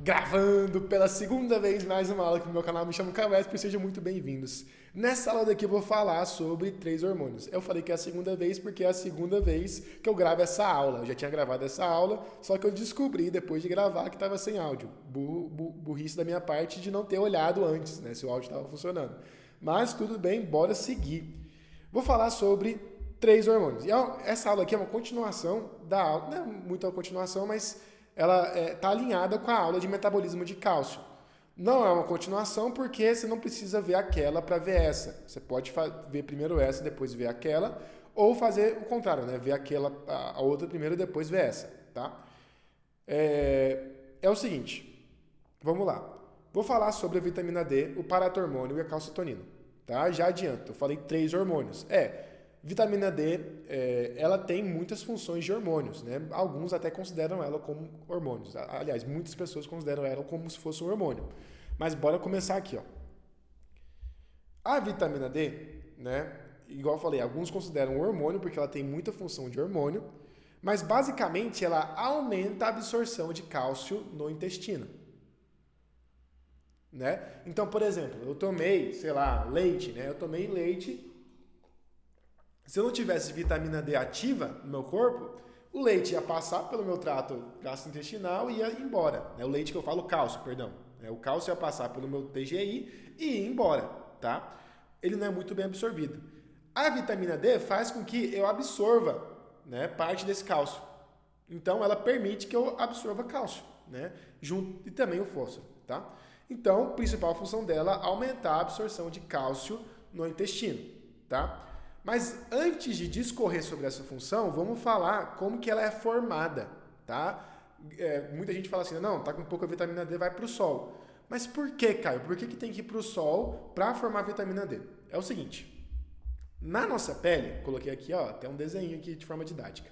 Gravando pela segunda vez mais uma aula aqui no meu canal, me chamo Caio Esper, sejam muito bem-vindos. Nessa aula daqui eu vou falar sobre 3 hormônios. Eu falei que é a segunda vez porque é a segunda vez que eu gravo essa aula. Eu já tinha gravado essa aula, só que eu descobri depois de gravar que estava sem áudio. Burrice da minha parte de não ter olhado antes, né, se o áudio estava funcionando. Mas tudo bem, bora seguir. Vou falar sobre 3 hormônios. E essa aula aqui é uma continuação da aula, não é muito uma continuação, mas ela está alinhada com a aula de metabolismo de cálcio. Não é uma continuação porque você não precisa ver aquela para ver essa. Você pode ver primeiro essa, depois ver aquela, ou fazer o contrário, né? Ver aquela, a outra primeiro e depois ver essa, tá? É o seguinte, vamos lá. Vou falar sobre a vitamina D, o paratormônio e a calcitonina, tá? Já adianto, eu falei 3 hormônios. Vitamina D, ela tem muitas funções de hormônios, né? Alguns até consideram ela como hormônios. Aliás, muitas pessoas consideram ela como se fosse um hormônio. Mas bora começar aqui, ó. A vitamina D, né? Igual eu falei, alguns consideram um hormônio porque ela tem muita função de hormônio, mas basicamente ela aumenta a absorção de cálcio no intestino, né? Então, por exemplo, eu tomei, sei lá, leite, né? Eu tomei leite. Se eu não tivesse vitamina D ativa no meu corpo, o leite ia passar pelo meu trato gastrointestinal e ia embora. O leite que eu falo, cálcio, perdão. O cálcio ia passar pelo meu TGI e ia embora, tá? Ele não é muito bem absorvido. A vitamina D faz com que eu absorva, né, parte desse cálcio. Então, ela permite que eu absorva cálcio, né? Junto, e também o fósforo, tá? Então, a principal função dela é aumentar a absorção de cálcio no intestino, tá? Mas antes de discorrer sobre essa função, vamos falar como que ela é formada, tá? Muita gente fala assim, não, tá com pouca vitamina D, vai para o sol. Mas por que, Caio? Por que tem que ir para o sol para formar vitamina D? É o seguinte, na nossa pele, coloquei aqui, ó, tem um desenho aqui de forma didática.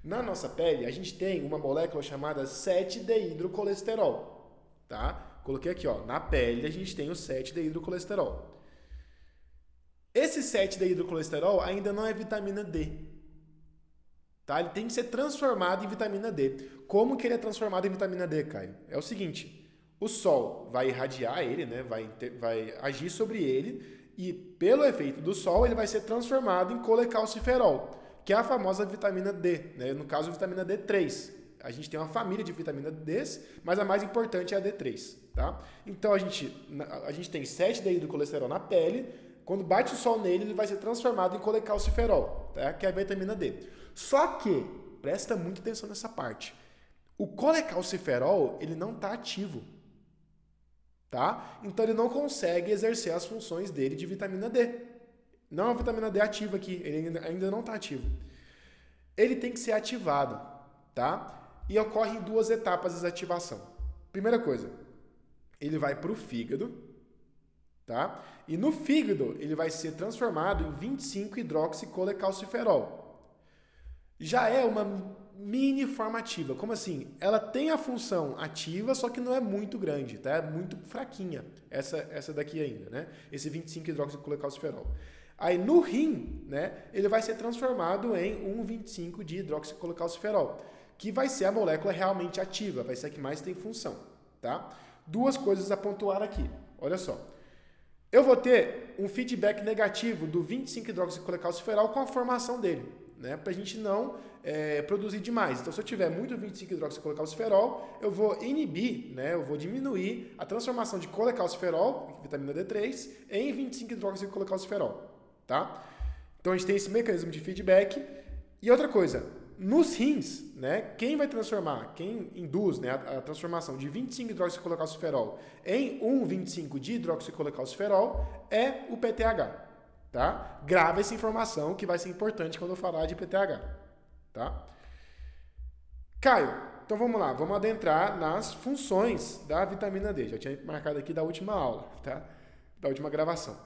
Na nossa pele, a gente tem uma molécula chamada 7-deidrocolesterol, tá? Coloquei aqui, ó, na pele a gente tem o 7-deidrocolesterol. Esse 7-deidrocolesterol ainda não é vitamina D, tá? Ele tem que ser transformado em vitamina D. Como que ele é transformado em vitamina D, Caio? É o seguinte, o sol vai irradiar ele, né? Vai agir sobre ele e pelo efeito do sol ele vai ser transformado em colecalciferol, que é a famosa vitamina D, né? No caso, vitamina D3. A gente tem uma família de vitamina D, mas a mais importante é a D3, tá? Então a gente tem 7-deidrocolesterol na pele. Quando bate o sol nele, ele vai ser transformado em colecalciferol, tá? Que é a vitamina D. Só que, presta muita atenção nessa parte, o colecalciferol, ele não está ativo, tá? Então ele não consegue exercer as funções dele de vitamina D. Não é uma vitamina D ativa aqui, ele ainda não está ativo. Ele tem que ser ativado, tá? E ocorre em 2 etapas de ativação. Primeira coisa, ele vai para o fígado, tá? E no fígado ele vai ser transformado em 25-hidroxicolecalciferol. Já é uma mini forma ativa. Como assim? Ela tem a função ativa, só que não é muito grande, tá? É muito fraquinha essa daqui ainda, né? Esse 25-hidroxicolecalciferol. Aí no rim, né, ele vai ser transformado em 1,25-de-hidroxicolecalciferol, que vai ser a molécula realmente ativa, vai ser a que mais tem função, tá? 2 coisas a pontuar aqui. Olha só. Eu vou ter um feedback negativo do 25-hidroxicolecalciferol com a formação dele, né? Para a gente não produzir demais. Então, se eu tiver muito 25-hidroxicolecalciferol, eu vou inibir, né? Eu vou diminuir a transformação de colecalciferol, vitamina D3, em 25-hidroxicolecalciferol, tá? Então, a gente tem esse mecanismo de feedback. E outra coisa, nos rins, né, quem induz, né, a transformação de 25-hidroxicolecalciferol em 1,25-de-hidroxicolecalciferol é o PTH, tá? Grava essa informação que vai ser importante quando eu falar de PTH, tá? Caio, então vamos lá, vamos adentrar nas funções da vitamina D. Já tinha marcado aqui da última aula, tá? Da última gravação.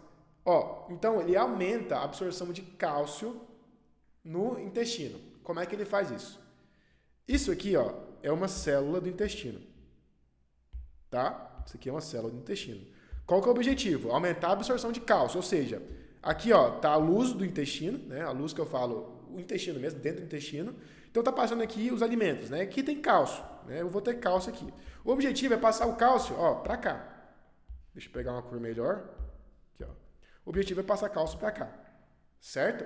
Ó, então ele aumenta a absorção de cálcio no intestino. Como é que ele faz isso? Isso aqui, ó, é uma célula do intestino, tá? Isso aqui é uma célula do intestino. Qual que é o objetivo? Aumentar a absorção de cálcio, ou seja, aqui, ó, tá a luz do intestino, né? A luz que eu falo, o intestino mesmo, dentro do intestino. Então está passando aqui os alimentos, né? Aqui tem cálcio, né? Eu vou ter cálcio aqui. O objetivo é passar o cálcio, ó, para cá. Deixa eu pegar uma cor melhor. Aqui, ó. O objetivo é passar cálcio para cá, certo?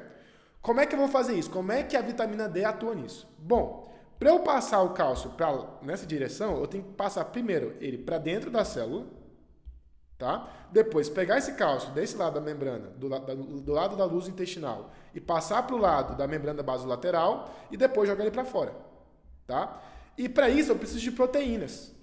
Como é que eu vou fazer isso? Como é que a vitamina D atua nisso? Bom, para eu passar o cálcio nessa direção, eu tenho que passar primeiro ele para dentro da célula, tá? Depois pegar esse cálcio desse lado da membrana, do lado da luz intestinal, e passar para o lado da membrana basolateral e depois jogar ele para fora, tá? E para isso eu preciso de proteínas.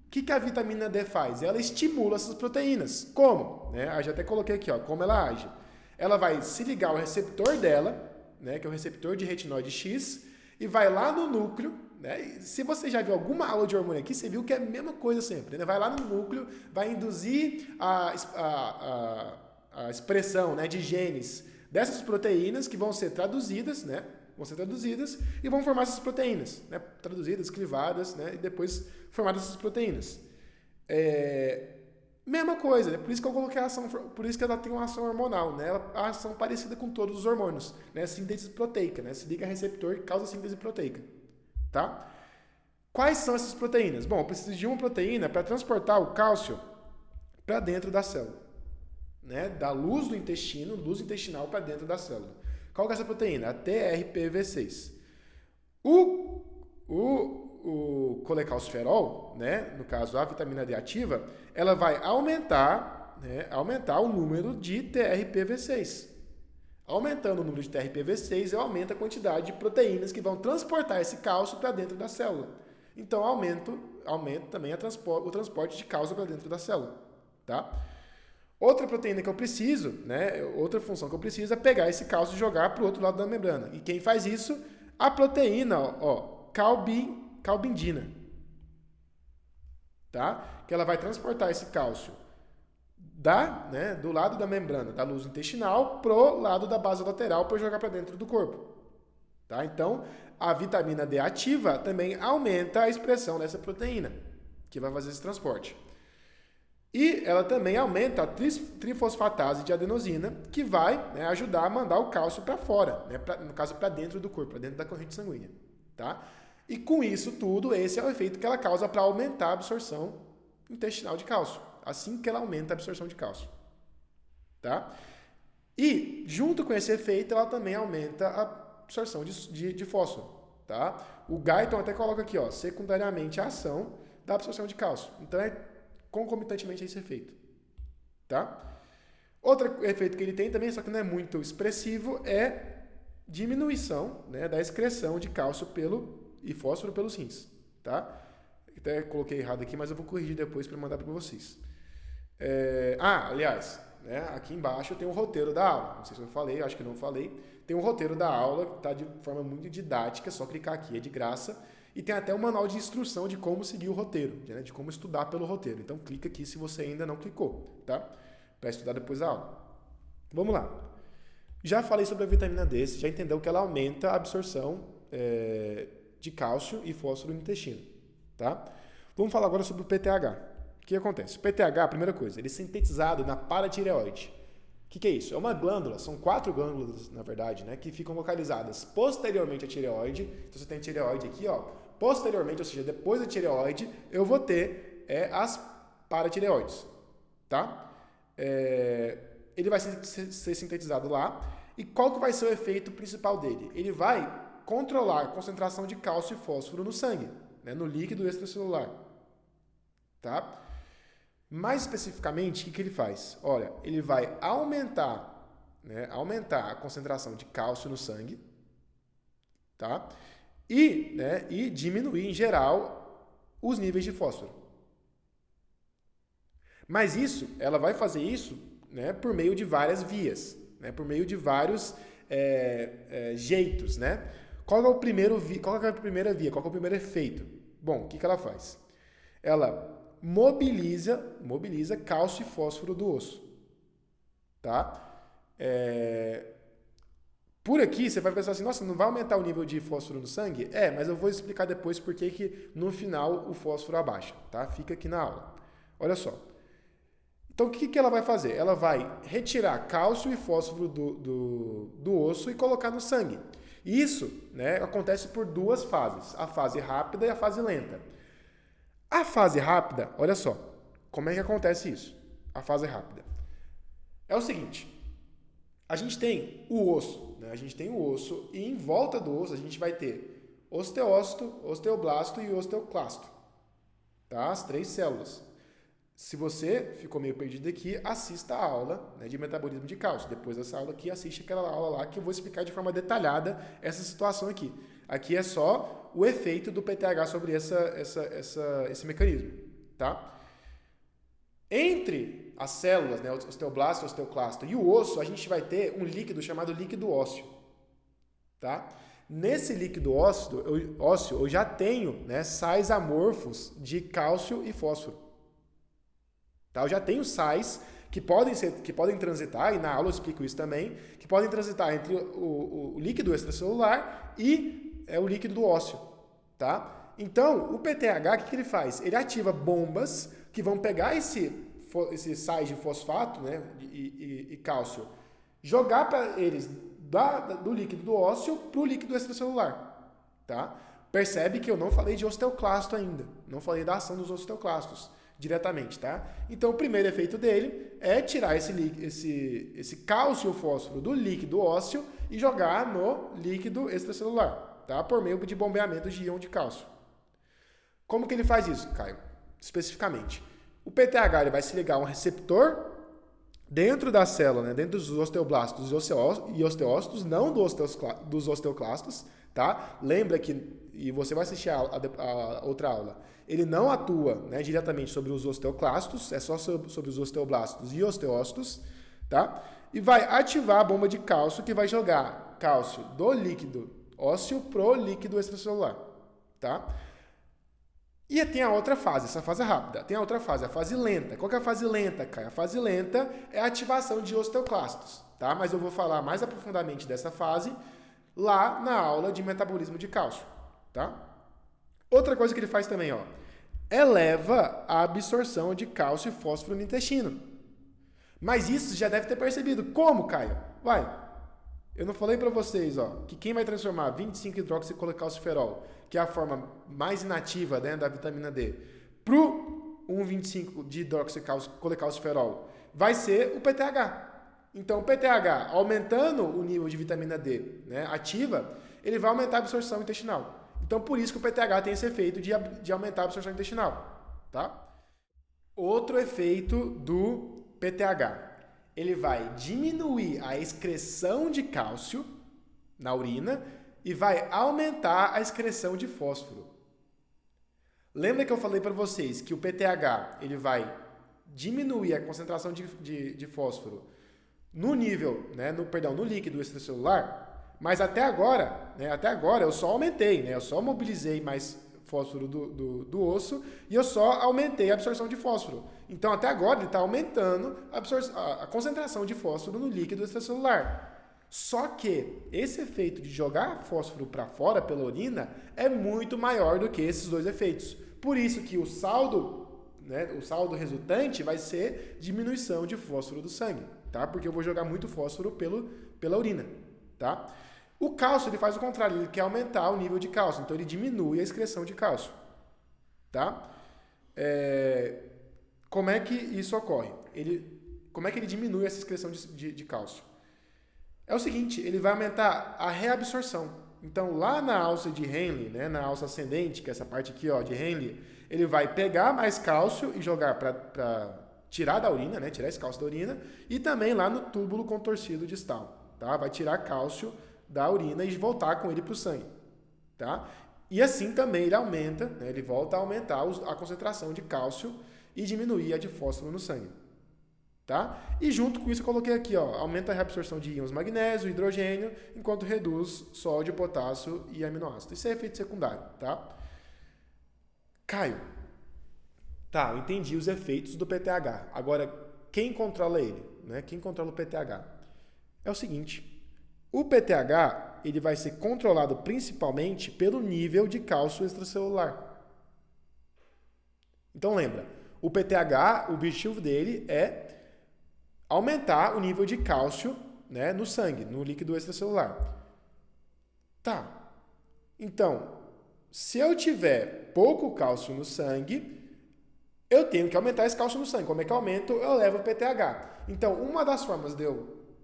O que a vitamina D faz? Ela estimula essas proteínas. Como? Né? Eu já até coloquei aqui, ó, como ela age. Ela vai se ligar ao receptor dela, né, que é o receptor de retinoide X, e vai lá no núcleo, né? E se você já viu alguma aula de hormônio aqui, você viu que é a mesma coisa sempre, né? Vai lá no núcleo, vai induzir a expressão, né, de genes dessas proteínas que vão ser traduzidas, né? Vão ser traduzidas e vão formar essas proteínas, né? Traduzidas, clivadas, né? E depois formadas essas proteínas. Mesma coisa, né? Por isso que eu coloquei a ação, por isso que ela tem uma ação hormonal, né? A ação parecida com todos os hormônios, né? Síntese proteica, né? Se liga a receptor e causa síntese proteica, tá? Quais são essas proteínas? Bom, eu preciso de uma proteína para transportar o cálcio para dentro da célula, né? Da luz do intestino, luz intestinal para dentro da célula. Qual que é essa proteína? A TRPV6. O colecalciferol, né, no caso a vitamina D ativa, ela vai aumentar, né, aumentar o número de TRPV6. Aumentando o número de TRPV6, eu aumento a quantidade de proteínas que vão transportar esse cálcio para dentro da célula. Então, aumento também o transporte de cálcio para dentro da célula. Tá? Outra proteína que eu preciso, né, outra função que eu preciso é pegar esse cálcio e jogar para o outro lado da membrana. E quem faz isso? A proteína, calbindina. Tá? Que ela vai transportar esse cálcio do lado da membrana, da luz intestinal, pro lado da base lateral para jogar para dentro do corpo. Tá? Então, a vitamina D ativa também aumenta a expressão dessa proteína, que vai fazer esse transporte. E ela também aumenta a trifosfatase de adenosina, que vai, né, ajudar a mandar o cálcio para fora, né, no caso para dentro do corpo, para dentro da corrente sanguínea. Tá? E com isso tudo, esse é o efeito que ela causa para aumentar a absorção intestinal de cálcio. Assim que ela aumenta a absorção de cálcio. Tá? E, junto com esse efeito, ela também aumenta a absorção de fósforo. Tá? O Guyton até coloca aqui, ó, secundariamente a ação da absorção de cálcio. Então, é concomitantemente a esse efeito. Tá? Outro efeito que ele tem também, só que não é muito expressivo, é diminuição, né, da excreção de cálcio e fósforo pelos rins. Tá? Até coloquei errado aqui, mas eu vou corrigir depois para mandar para vocês. Aliás, né, aqui embaixo tem um roteiro da aula. Não sei se eu falei, acho que não falei. Tem um roteiro da aula que está de forma muito didática, só clicar aqui, é de graça. E tem até um manual de instrução de como seguir o roteiro, né, de como estudar pelo roteiro. Então clica aqui se você ainda não clicou, tá? Para estudar depois da aula. Vamos lá. Já falei sobre a vitamina D, você já entendeu que ela aumenta a absorção de cálcio e fósforo no intestino, tá? Vamos falar agora sobre o PTH. O que acontece? O PTH, a primeira coisa, ele é sintetizado na paratireoide. O que é isso? É uma glândula, são 4 glândulas, na verdade, né, que ficam localizadas posteriormente à tireoide. Então você tem a tireoide aqui, ó. Posteriormente, ou seja, depois da tireoide, eu vou ter as paratireoides, tá? Ele vai ser sintetizado lá. E qual que vai ser o efeito principal dele? Ele vai controlar a concentração de cálcio e fósforo no sangue, né, no líquido extracelular. Tá? Mais especificamente, o que ele faz? Olha, ele vai aumentar a concentração de cálcio no sangue, tá? E diminuir, em geral, os níveis de fósforo. Mas ela vai fazer isso, né, por meio de várias vias, né, por meio de vários jeitos, né? Qual é a primeira via? Qual é o primeiro efeito? Bom, o que ela faz? Ela mobiliza cálcio e fósforo do osso. Tá? Por aqui, você vai pensar assim, nossa, não vai aumentar o nível de fósforo no sangue? Mas eu vou explicar depois por que no final o fósforo abaixa. Tá? Fica aqui na aula. Olha só. Então, o que ela vai fazer? Ela vai retirar cálcio e fósforo do osso e colocar no sangue. Isso, né, acontece por duas fases, a fase rápida e a fase lenta. A fase rápida, olha só, como é que acontece isso? A fase rápida. É o seguinte, a gente tem o osso, né? A gente tem o osso e em volta do osso a gente vai ter osteócito, osteoblasto e osteoclasto, tá? As 3 células. Se você ficou meio perdido aqui, assista a aula, né, de metabolismo de cálcio. Depois dessa aula aqui, assiste aquela aula lá que eu vou explicar de forma detalhada essa situação aqui. Aqui é só o efeito do PTH sobre esse mecanismo, tá? Entre as células, né, osteoblasto, osteoclasto e o osso, a gente vai ter um líquido chamado líquido ósseo, tá? Nesse líquido ósseo eu já tenho, né, sais amorfos de cálcio e fósforo. Tá? Eu já tenho sais que podem transitar, e na aula eu explico isso também, que podem transitar entre o líquido extracelular e o líquido do ósseo. Tá? Então, o PTH, o que ele faz? Ele ativa bombas que vão pegar esses sais de fosfato, né, e cálcio, jogar para eles do líquido do ósseo para o líquido extracelular. Tá? Percebe que eu não falei de osteoclasto ainda, não falei da ação dos osteoclastos diretamente, tá? Então, o primeiro efeito dele é tirar esse cálcio e fósforo do líquido ósseo e jogar no líquido extracelular, tá? Por meio de bombeamento de íon de cálcio. Como que ele faz isso, Caio? Especificamente, o PTH ele vai se ligar a um receptor dentro da célula, né? Dentro dos osteoblastos e osteócitos, não dos osteoclastos, tá? Lembra que, e você vai assistir a outra aula, ele não atua, né, diretamente sobre os osteoclastos, é só sobre os osteoblastos e osteócitos, tá? E vai ativar a bomba de cálcio que vai jogar cálcio do líquido ósseo pro líquido extracelular, tá? E tem a outra fase, essa fase rápida. Tem a outra fase, a fase lenta. Qual que é a fase lenta, Caio? A fase lenta é a ativação de osteoclastos, tá? Mas eu vou falar mais aprofundadamente dessa fase lá na aula de metabolismo de cálcio, tá? Outra coisa que ele faz também, ó, eleva a absorção de cálcio e fósforo no intestino. Mas isso você já deve ter percebido. Como, Caio? Eu não falei para vocês, ó, que quem vai transformar 25-hidroxicalcalciferol, que é a forma mais inativa, né, da vitamina D, pro 1,25-hidroxicalciferol, vai ser o PTH. Então, o PTH, aumentando o nível de vitamina D, né, ativa, ele vai aumentar a absorção intestinal. Então, por isso que o PTH tem esse efeito de aumentar a absorção intestinal, tá? Outro efeito do PTH, ele vai diminuir a excreção de cálcio na urina e vai aumentar a excreção de fósforo. Lembra que eu falei para vocês que o PTH ele vai diminuir a concentração de fósforo no nível, né, no líquido extracelular? Mas até agora eu só aumentei, né, eu só mobilizei mais fósforo do osso e eu só aumentei a absorção de fósforo. Então, até agora, ele está aumentando a concentração de fósforo no líquido extracelular. Só que esse efeito de jogar fósforo para fora pela urina é muito maior do que esses dois efeitos. Por isso que o saldo resultante vai ser diminuição de fósforo do sangue, tá? Porque eu vou jogar muito fósforo pela urina, tá? O cálcio ele faz o contrário, ele quer aumentar o nível de cálcio, então ele diminui a excreção de cálcio, tá? Como é que isso ocorre? Como é que ele diminui essa excreção de cálcio? É o seguinte, ele vai aumentar a reabsorção. Então, lá na alça de Henle, né, na alça ascendente, que é essa parte aqui, ó, de Henle, ele vai pegar mais cálcio e jogar para tirar da urina, né, tirar esse cálcio da urina, e também lá no túbulo contorcido distal, tá? Vai tirar cálcio da urina e voltar com ele para o sangue, tá? E assim também ele aumenta, né, ele volta a aumentar a concentração de cálcio e diminuir a de fósforo no sangue, tá? E junto com isso eu coloquei aqui, ó, aumenta a reabsorção de íons magnésio, hidrogênio, enquanto reduz sódio, potássio e aminoácido. Isso é efeito secundário, tá? Caio, tá, eu entendi os efeitos do PTH. Agora, quem controla ele, né? Quem controla o PTH? É o seguinte, o PTH ele vai ser controlado principalmente pelo nível de cálcio extracelular. Então lembra, o PTH, o objetivo dele é aumentar o nível de cálcio, né, no sangue, no líquido extracelular. Tá. Então, se eu tiver pouco cálcio no sangue, eu tenho que aumentar esse cálcio no sangue. Como é que eu aumento? Eu levo o PTH. Então, uma das formas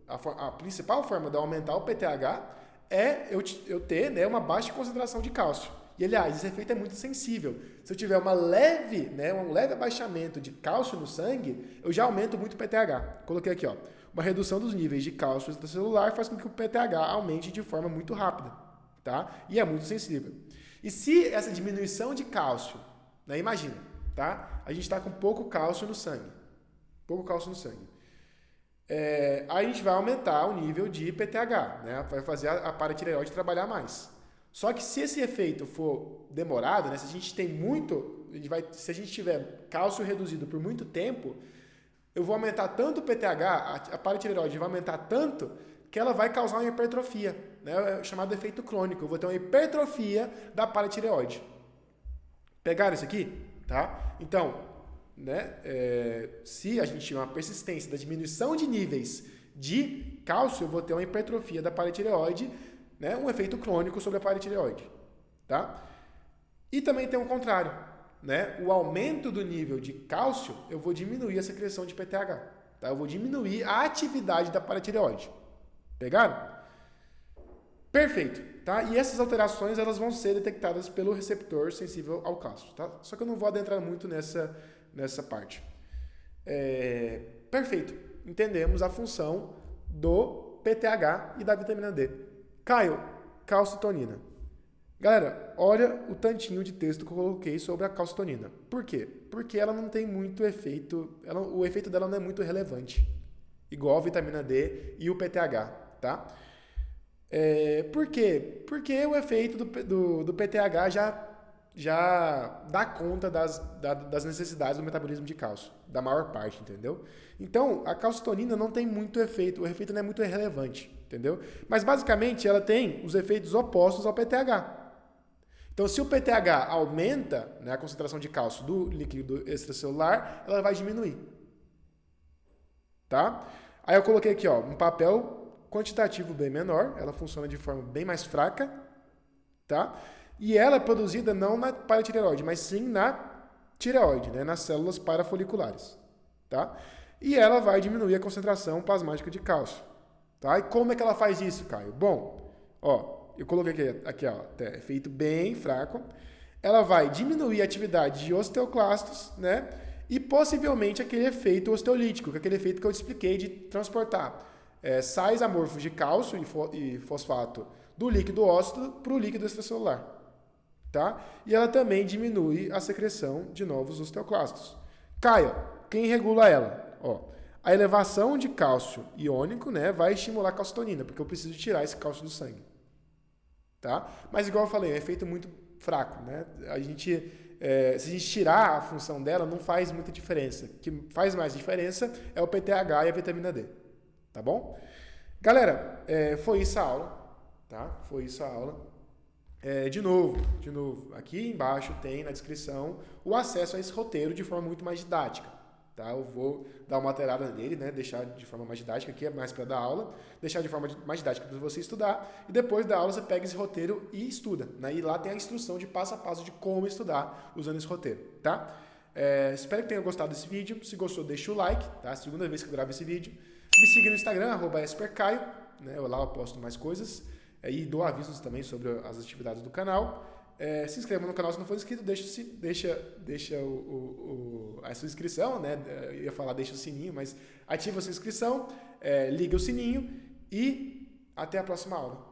a principal forma de eu aumentar o PTH é eu ter, né, uma baixa concentração de cálcio. E, aliás, esse efeito é muito sensível. Se eu tiver um leve abaixamento de cálcio no sangue, eu já aumento muito o PTH. Coloquei aqui, ó. Uma redução dos níveis de cálcio extracelular faz com que o PTH aumente de forma muito rápida, tá? E é muito sensível. E se essa diminuição de cálcio, né, imagina, tá? A gente está com pouco cálcio no sangue. Pouco cálcio no sangue. Aí a gente vai aumentar o nível de PTH, né? Vai fazer a paratireoide trabalhar mais. Só que se esse efeito for demorado, né? Se a gente tiver cálcio reduzido por muito tempo, eu vou aumentar tanto o PTH, a paratireoide vai aumentar tanto que ela vai causar uma hipertrofia, né? É chamado efeito crônico. Eu vou ter uma hipertrofia da paratireoide. Pegaram isso aqui? Tá? Então, né, se a gente tiver uma persistência da diminuição de níveis de cálcio, eu vou ter uma hipertrofia da paratireoide, né, um efeito crônico sobre a paratireoide. Tá? E também tem o contrário. Né? O aumento do nível de cálcio, eu vou diminuir a secreção de PTH. Tá? Eu vou diminuir a atividade da paratireoide. Pegaram? Perfeito. Tá? E essas alterações elas vão ser detectadas pelo receptor sensível ao cálcio. Tá? Só que eu não vou adentrar muito nessa parte. Perfeito. Entendemos a função do PTH e da vitamina D. Caio, calcitonina. Galera, olha o tantinho de texto que eu coloquei sobre a calcitonina. Por quê? Porque ela não tem muito efeito, o efeito dela não é muito relevante. Igual a vitamina D e o PTH, tá? Por quê? Porque o efeito do PTH já dá conta das necessidades do metabolismo de cálcio, da maior parte, entendeu? Então, a calcitonina não tem muito efeito, o efeito não é muito relevante, entendeu? Mas, basicamente, ela tem os efeitos opostos ao PTH. Então, se o PTH aumenta, né, a concentração de cálcio do líquido extracelular, ela vai diminuir. Tá? Aí eu coloquei aqui, ó, um papel quantitativo bem menor, ela funciona de forma bem mais fraca, tá? E ela é produzida não na paratireoide, mas sim na tireoide, né, nas células parafoliculares, tá? E ela vai diminuir a concentração plasmática de cálcio, tá? E como é que ela faz isso, Caio? Bom, ó, eu coloquei aqui, ó, efeito bem fraco. Ela vai diminuir a atividade de osteoclastos, né? E possivelmente aquele efeito osteolítico, que é aquele efeito que eu te expliquei de transportar sais amorfos de cálcio e fosfato do líquido ósseo para o líquido extracelular. Tá? E ela também diminui a secreção de novos osteoclastos. Caio, quem regula ela? Ó, a elevação de cálcio iônico, né, vai estimular a calcitonina, porque eu preciso tirar esse cálcio do sangue. Tá? Mas igual eu falei, é um efeito muito fraco. Né? Se a gente tirar a função dela, não faz muita diferença. O que faz mais diferença é o PTH e a vitamina D. Tá bom? Galera, foi isso a aula. Tá? Foi isso a aula. De novo, aqui embaixo tem na descrição o acesso a esse roteiro de forma muito mais didática. Tá? Eu vou dar uma alterada nele, né? Deixar de forma mais didática, aqui é mais para dar aula, deixar de forma mais didática para você estudar, e depois da aula você pega esse roteiro e estuda. Né? E lá tem a instrução de passo a passo de como estudar usando esse roteiro. Tá? Espero que tenha gostado desse vídeo. Se gostou, deixa o like. Tá? Segunda vez que eu gravo esse vídeo. Me siga no Instagram, @espercaio. Né? Lá eu posto mais coisas. E dou avisos também sobre as atividades do canal. Se inscreva no canal se não for inscrito, deixa a sua inscrição, né? Eu ia falar deixa o sininho, mas ativa a sua inscrição, liga o sininho e até a próxima aula.